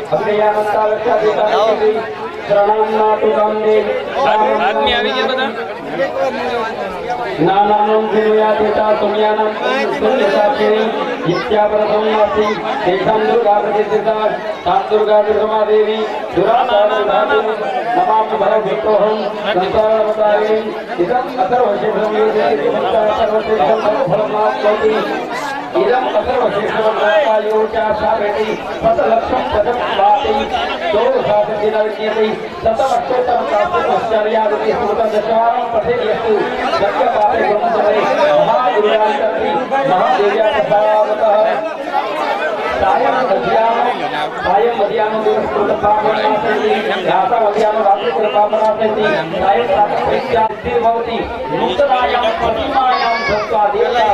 આદમી આવી ગયા બધા નાનાનું ખેલયા દેતા સુમ્યાનમ સુન્દસાખી ઇત્યાપરસંવાસી દેશમ દુર્ગા પ્રતિષ્ઠિતા તામ દુર્ગા દુર્ગા દેવી દુરાતારધાતુ નમામ ભરભિતોહમ સંસારવતારી ઇદમ અસર્વશેષમ યોજયતિ સર્વશ્રેષ્ઠમ ફલમાપ્નોતિ इदम अथर्वशीर्षवन्तायोचा सावेति पतलक्षं पदं वाति दोषादिनविद्यते ततमक्षोत्तम शास्त्रश्चर्यादिति स्मृतदशां पठेयस्तु यज्ञपाते ब्रह्मचरे महागुरुरान्तर्ति महादेव्या प्रसादतः सायं मध्याह्नो दिवसकृतपापनासेति रात्रौ मध्याह्नो रात्रिकृतपापनासेति सायं प्रातःप्रेत्यास्ति भवति नूतनायां प्रतिमायां धत्वा देवता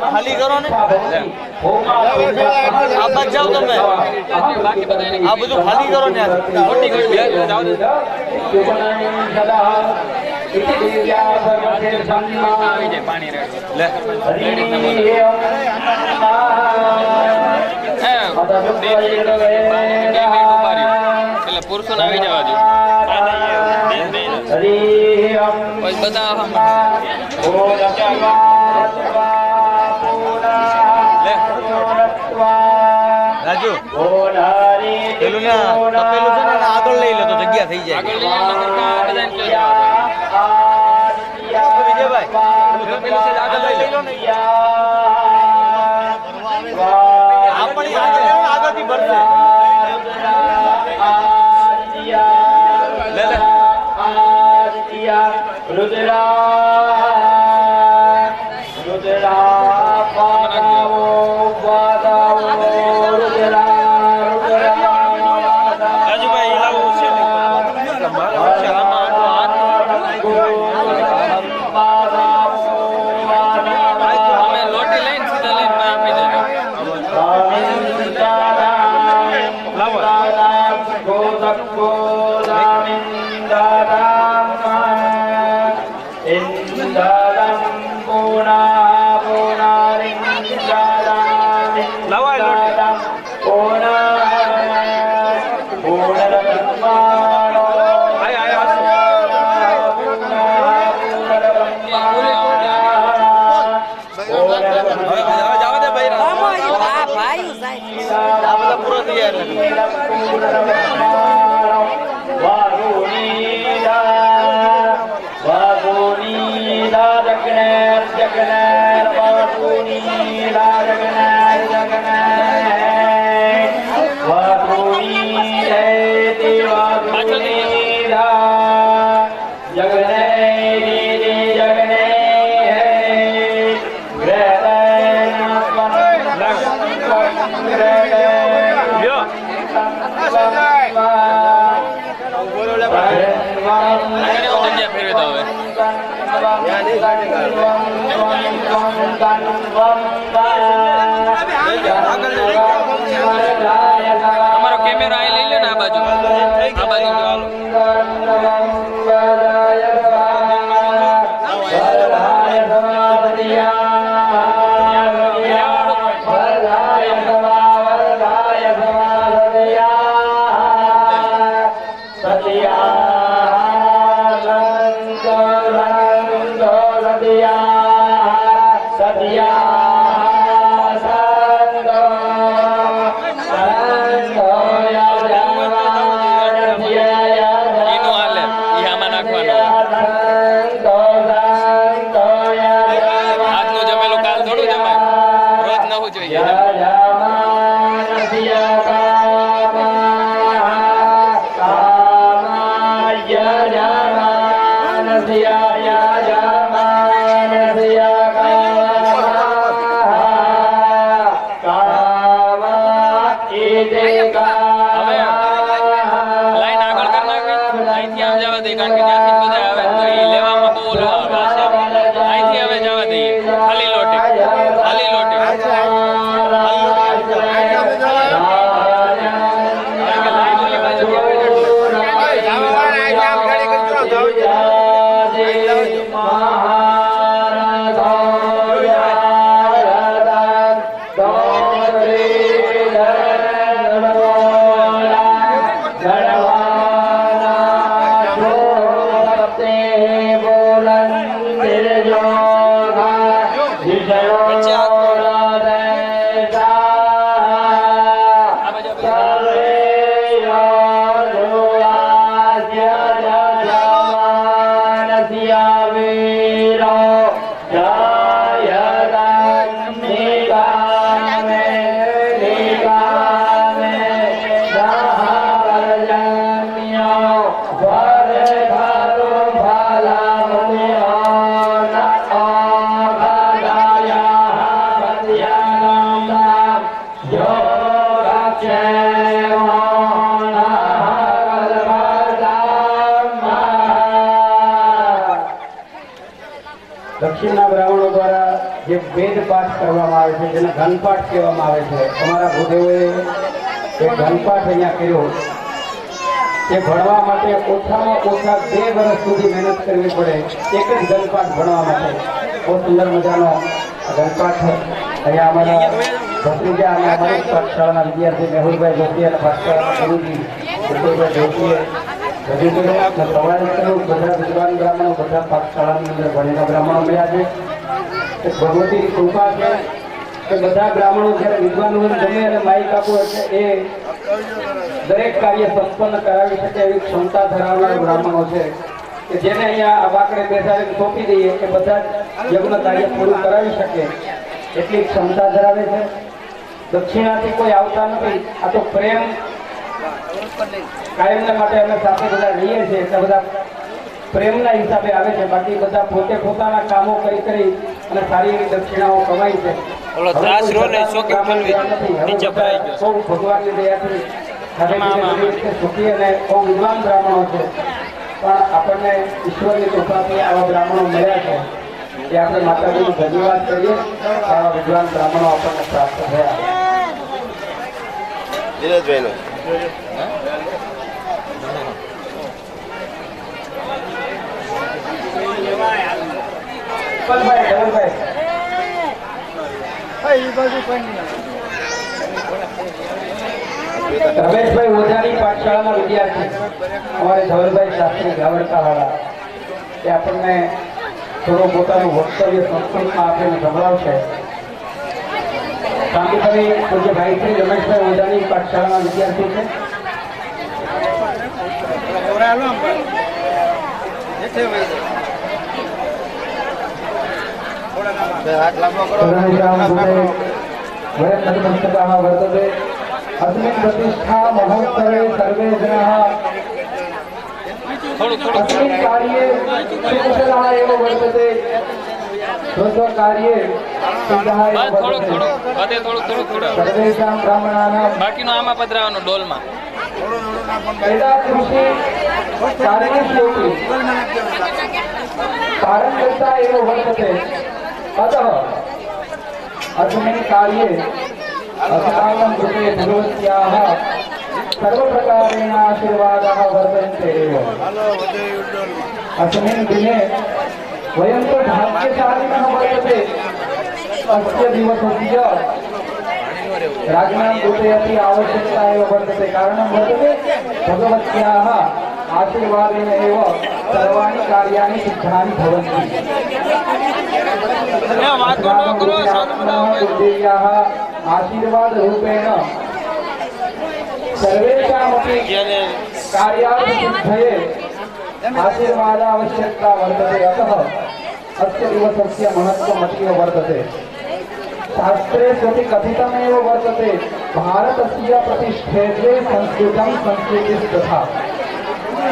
खाली करो ने आप बच जाओ તમે આ બધું ખાલી કરો ને ખોટી ખોટી જાવ દે इति देव्या सर्वसे सम्मान આવી જાય પાણી લે એટલે પુરુષો આવી જવા દો બસ બધા રાજુ પેલું ને તપેલું છે ને આગળ લઈ લે તો જગ્યા થઈ જાય આગળ લઈ લો બધા વિજયભાઈ તપેલું છે આગળ લઈ લો ને આપણી આગળથી ભરશે લે લે રાજુભાઈ લાવું છે લોટી લઈને સીધા લઈને આપી દેજો તમારો કેમેરા અહીં લઈ લો ને આ બાજુ ખાલી લોટે વેદ પાઠ કરવામાં આવે છે, જેને ઘનપાઠ કહેવામાં આવે છે. અમારા ગુરુદેવોએ એ ઘનપાઠ અહીંયા કર્યો. એ ભણવા માટે ઓછામાં ઓછા 2 વર્ષ સુધી મહેનત કરવી પડે એક જ ઘનપાઠ ભણવા માટે. બહુ સુંદર મજાનો ઘનપાઠ અહીંયા અમારા ભત્રીજા અને અમારી પાઠશાળાના વિદ્યાર્થી મેહુલભાઈ જોશી અને પાઠશાળાના ગુરુજી વિજયભાઈ જોશીએ રજૂ કર્યો અને પ્રવાસ કર્યો. બધા વિદ્વાન બ્રાહ્મણો બધા પાઠશાળાની અંદર ભણેલા બ્રાહ્મણો મળ્યા છે. ભગવતી કૃપા છે કે બધા બ્રાહ્મણો જ્યારે વિદ્વાન હોય ગમે અને માઇક આપો એટલે એ દરેક કાર્ય સંપન્ન કરાવી શકે એવી ક્ષમતા ધરાવનાર બ્રાહ્મણો છે કે જેને અહીંયા આ વાકડે બેસાડીને સોંપી દઈએ કે બધા જ યજ્ઞ કાર્ય પૂરું કરાવી શકે એટલી ક્ષમતા ધરાવે છે. દક્ષિણાથી કોઈ આવતા નથી. આ તો પ્રેમ કાયમના માટે અમે સાથે બધા રહીએ છીએ એટલે બધા પ્રેમના હિસાબે આવે છે. બાકી બધા પોતે પોતાના કામો કરી અને સારી એવી દક્ષિણાઓ કમાય છે. ઓલો ત્રાસ રો ને શોકે ફલવી નીચે ભરાઈ ગયો. સૌ ભગવાનની દયાથી સુખી અને બહુ વિદ્વાન બ્રાહ્મણો છે. પણ આપણને ઈશ્વરની કૃપાથી આવા બ્રાહ્મણો મળ્યા છે એ આપણે માતાજીનો ધન્યવાદ કરીએ. આવા વિદ્વાન બ્રાહ્મણો આપણને પ્રાપ્ત થયા. ધીરજભાઈનો રમેશભાઈ ઓઝાની પાઠશાળાના વિદ્યાર્થી અમારે ધવલભાઈ શાસ્ત્રી ગાવડકાવાળા એ આપણને થોડું પોતાનું વક્તવ્ય સંસ્કૃતમાં આપીને સંભળાવશે. શાંતિભાઈ પૂજ્ય ભાઈશ્રી રમેશભાઈ ઓઝાની પાઠશાળાના વિદ્યાર્થી છે. વર્તતે अस्मिन् प्रतिष्ठा महोत्सवे सर्वे जनाः अस्मिन् कार्ये सुकुशलाः एव वर्तते. स्वस्वकार्ये सिद्धाः एव वर्तते. सर्वेषां ब्राह्मणानां બાકીનો આમાં પધરાવાનો ડોલમાં कैदा कृषि कार्येष्वपि पारंगता एव वर्तते. अतः अस्मिन् कार्ये अस्माकं कृते भगवत्याः सर्वप्रकारेण आशीर्वादाः वर्तन्ते एव. अस्मिन् दिने वयं तु भाग्यशालिनः वर्तते. अस्य दिवसस्य राज्ञां कृते अपि आवश्यकता एव वर्तते. कारणं वर्तते भगवत्याः आशीर्वादेन एव सर्वाणि कार्याणि सिद्धानि भवन्ति. देव्याः आशीर्वाद रूपेण सर्वेषामपि कार्यार्थसिद्धये आशीर्वाद आवश्यकता वर्तते. अतः अस्य दिवसस्य महत्त्वम् अतीव वर्तते. शास्त्रेष्वपि कथितमेव वर्तते भारतस्य प्रतिष्ठेत्वे संस्कृतं संस्कृतिस्तथा.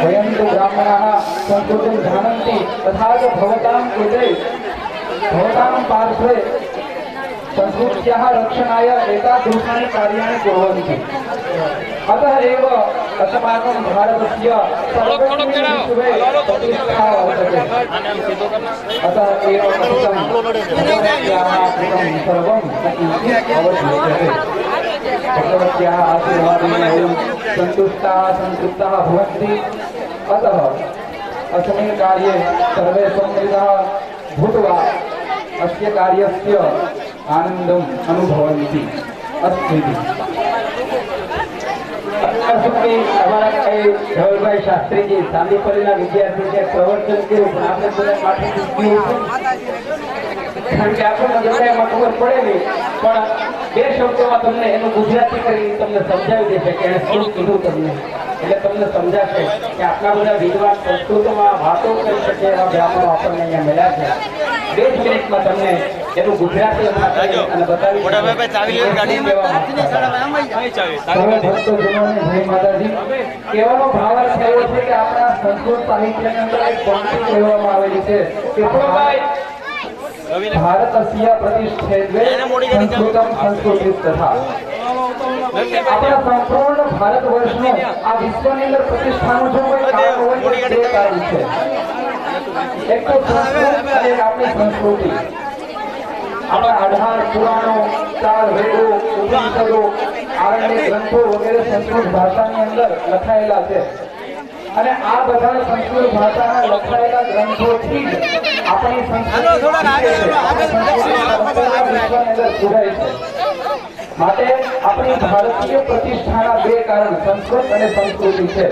वयं तु ब्राह्मणाः संस्कृतिं जानन्ति तथा च भवतां कृते भवतां पार्श्वे संस्कृत्याः रक्षणाय एतादृशानि कार्याणि कुर्वन्ति. अतः एव अस्माकं भारतस्य सर्वस्मिन् प्रतिष्ठा वर्तते. अतः एव कथितं भगवत्याः कृतं सर्वं अवशिष्यते. भगवत्याः आशीर्वादेन वयं सन्तुष्टाः सन्तृप्ताः भवन्ति. अतः अस्मिन् कार्ये सर्वे समृद्धाः भूत्वा अस्य कार्यस्य आनन्दम् अनुभवन्ति अस्ति. અમારા ધવલભાઈ શાસ્ત્રીજી સાંદીપલ્લીના વિદ્યાર્થી છે. પ્રવચન કર્યું પણ આપણે બધા માથે કારણ કે આપણને બધા એમાં ખબર પડે નહીં. પણ 2 શબ્દોમાં તમને એનું ગુજરાતી કરી તમને સમજાવી દેશે કે એને શું કીધું તમને. એટલે તમને સમજાશે કે આટલા બધા વિદ્વાન સંસ્કૃતમાં વાતો કરી શકે એવા બ્રાહ્મણો આપણને અહીંયા મળ્યા છે. 2 જ મિનિટમાં તમને એનું ગુજરાતી અને બતાવી કહેવાનો ભાવાર્થ એવો છે કે આપણા સંસ્કૃત સાહિત્યની અંદર એક પંક્તિ કહેવામાં આવેલી છે કે ભારતસ્ય પ્રતિષ્ઠેત્વે સંસ્કૃતમ સંસ્કૃતિસ્તથા. આપણા સંપૂર્ણ ભારત વર્ષનું આ વિશ્વની અંદર પ્રતિષ્ઠાનું જો કોઈ કારણ હોય તો 2 કારણ છે. એક તો સંસ્કૃત અને એક આપણી સંસ્કૃતિ. આપણા 18 પુરાણો, 4 વેદો, ઉપનિષદો, આરણ્ય ગ્રંથો વગેરે સંસ્કૃત ભાષાની અંદર લખાયેલા છે અને આ બધા સંસ્કૃત ભાષાના લખાયેલા ગ્રંથોથી જ આપણી સંસ્કૃતિ માટે આપણી ભારતીય પ્રતિષ્ઠાના બે કારણ સંસ્કૃત અને સંસ્કૃતિ છે.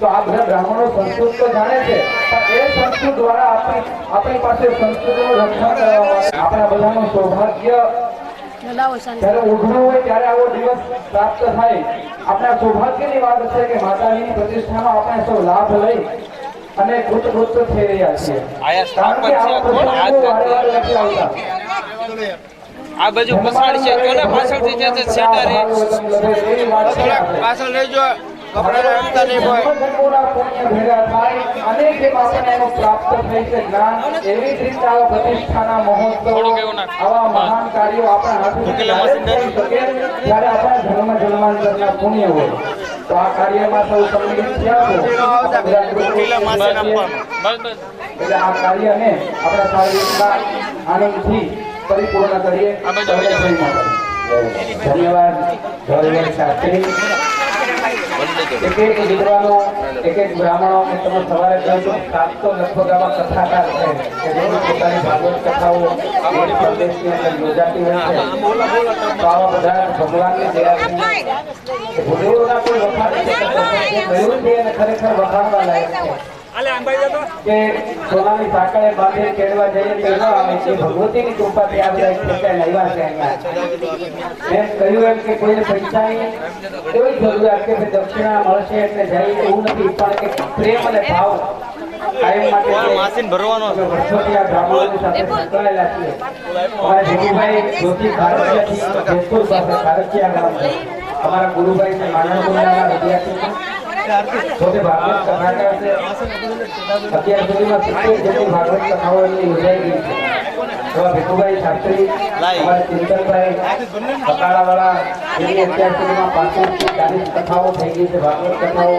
તો આ બધા બ્રાહ્મણો સંસ્કૃત તો જાણે છે, પણ એ સંસ્કૃત દ્વારા આપણી પાસે સંસ્કૃતિનું રક્ષણ કરવા માટે આપણા બધાનું સૌભાગ્ય જ્યારે ઉઘડું હોય ત્યારે આવો દિવસ પ્રાપ્ત થાય. આપણા સૌભાગ્યની વાત છે કે માતાજીની પ્રતિષ્ઠાનો આપણે સૌ લાભ લઈ અને કૃતકૃત્ય થઈ રહ્યા છીએ. કારણ કે આવા પ્રસંગો વારે વારે નથી આવતા. આ બાજુ પછાડ છે કોને પાછળથી જશે સેટા રે પાછળ રહેજો કપડા રમતા નહીં હોય. જન્મોના પુણ્ય ભેગા થાય અને જેમ આપણને એનું પ્રાપ્ત થઈ છે જ્ઞાન, એવી જ રીતે આવા પ્રતિષ્ઠાના મહોત્સવ, આવા મહાન કાર્યો આપણા હાથથી ત્યારે થઈ શકે જ્યારે આપણા જન્મ જન્માંતરના પુણ્ય હોય. તો આ કાર્યમાં સૌ સંમિલિત થયા છો. એટલે આ કાર્યને આપણે સારી રીતના આનંદથી પરિપૂર્ણ કરીએ. ધન્યવાદ ગૌરવ શાસ્ત્રી. એક એક વિદ્વાનો, એક એક બ્રાહ્મણો ને તમે સવારે કહેજો 700 લગભગ આવા કથાકાર છે કે જેની પોતાની ભાગવત કથાઓ દેશ પ્રદેશની અંદર યોજાતી હોય છે. તો આવા બધા ભગવાનની દયા છે કે ભૂદેવોના કોઈ વખાણ નથી કરતા. જે કહ્યું છે એને ખરેખર વખાણવા લાયક છે કે સોનાની સાંકળે બાંધી કેળવા જઈએ તો ન આવે છે. ભગવતીની કૃપાથી આ બધા ઠેકાઈ લાવ્યા છે અહીંયા. મેં કહ્યું એમ કે કોઈને પૈસાની કોઈ જરૂરિયાત કે દક્ષિણા મળશે એટલે જાય એવું નથી, પણ એક પ્રેમ અને ભાવ કાયમ માટે ભરવાનો વર્ષોથી આ બ્રાહ્મણોની સાથે સંકળાયેલા છીએ. અમારા જીતુભાઈ જોશી ખારચિયાથી જેતપુર પાસે ખારચિયા ગામ છે. અમારા ગુરુભાઈ છે માનવપુરાના વિદ્યાર્થી પોતે ભાગવત કથાકાર છે. અત્યાર સુધીમાં 70 જેટલી ભાગવત કથાઓ એમની યોજાઈ ગઈ છે. એવા ભીખુભાઈ શાસ્ત્રી, અમારા ચિંતનભાઈ બકાળાવાળા, એની અત્યાર સુધીમાં 35 થી 40 કથાઓ થઈ ગઈ છે, ભાગવત કથાઓ.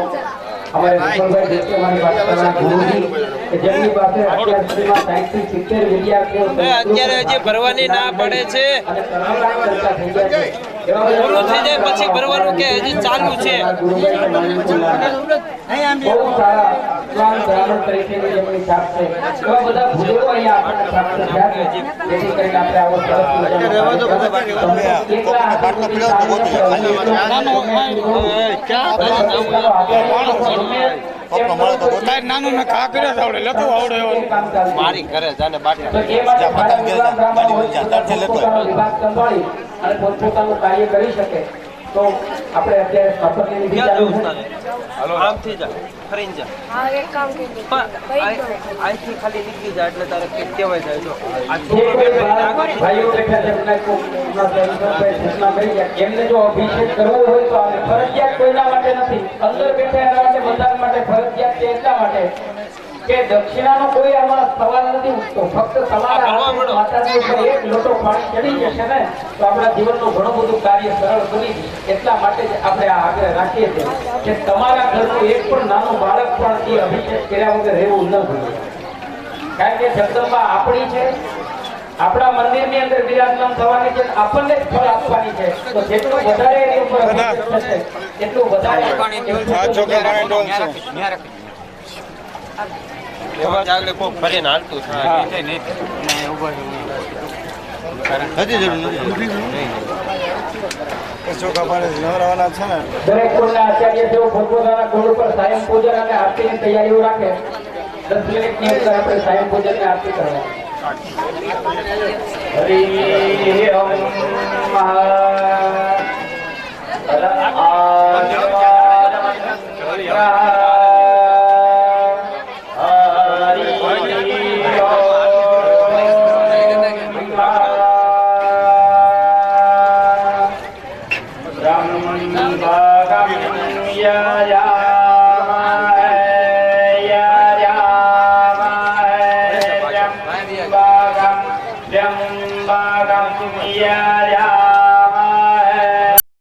અમારે વિપુલભાઈ દેશી અમારી પાસેના ગુરુજી કે જેમની પાસે અત્યાર સુધીમાં 60 થી 70 વિદ્યાર્થીઓ અત્યારે હજી ભરવાની ના પડે છે. અને કથાકાર ચર્ચા થઈ ગયા છે. પૂરું થઈ જાય પછી ભરવાનું કે હજી ચાલુ છે. બહુ સારા વિદ્વાન બ્રાહ્મણ તરીકેની જેમની છાપ છે. એવા બધા ભૂદેવો અહીંયા આપણા પ્રાપ્ત થયા છે. જેથી કરીને આપણે આવો સરસ નાનું ને ખા કરે આવડે લખવું આવડે મારી ઘરે જાને બાટલા અને પોતપોતાનું કાર્ય કરી શકે. તો આપણે અત્યારે શપથની વિધિ ચાલુ છે. આમથી જા ફરીને જા અહીંથી ખાલી નીકળી જાય એટલે તારે કહેવાય જાય જો ભાઈઓ બેઠા છે એમને સૂચના કરી ગયા એમને જો અભિષેક કરવો હોય તો આવે. ફરજિયાત કોઈના માટે નથી. અંદર બેઠા એના માટે બધા માટે ફરજિયાત છે એટલા માટે કે દક્ષિણાનો કોઈ આમાં સવાલ નથી ઉઠતો. ફક્ત તમારા હાથે માતાજી ઉપર એક લોટો પાણી ચડી જશે ને તો આપણા જીવનનું ઘણું બધું કાર્ય સરળ બની જશે. એટલા માટે જ આપણે આ આગ્રહ રાખીએ છીએ કે તમારા ઘરનું એક પણ નાનું બાળક પણ એ અભિષેક કર્યા વગર રહેવું ન જોઈએ. કારણ કે જગદંબા આપણી છે, આપણા મંદિરની અંદર વિરાજમાન થવાની છે, આપણને જ ફળ આપવાની છે. તો જેટલું વધારે એની ઉપર અભિષેક થશે એટલું વધારે આગળ કોક ફરીને હાલતું થાય. દરેક કુળના આચાર્ય જેઓ પોતપોતાના કુળ ઉપર સાયં પૂજન અને આરતીની તૈયારીઓ રાખે. 10 મિનિટની અંદર આપણે સાયં પૂજનની આરતી કરવાની. હરિ ઓમ મહા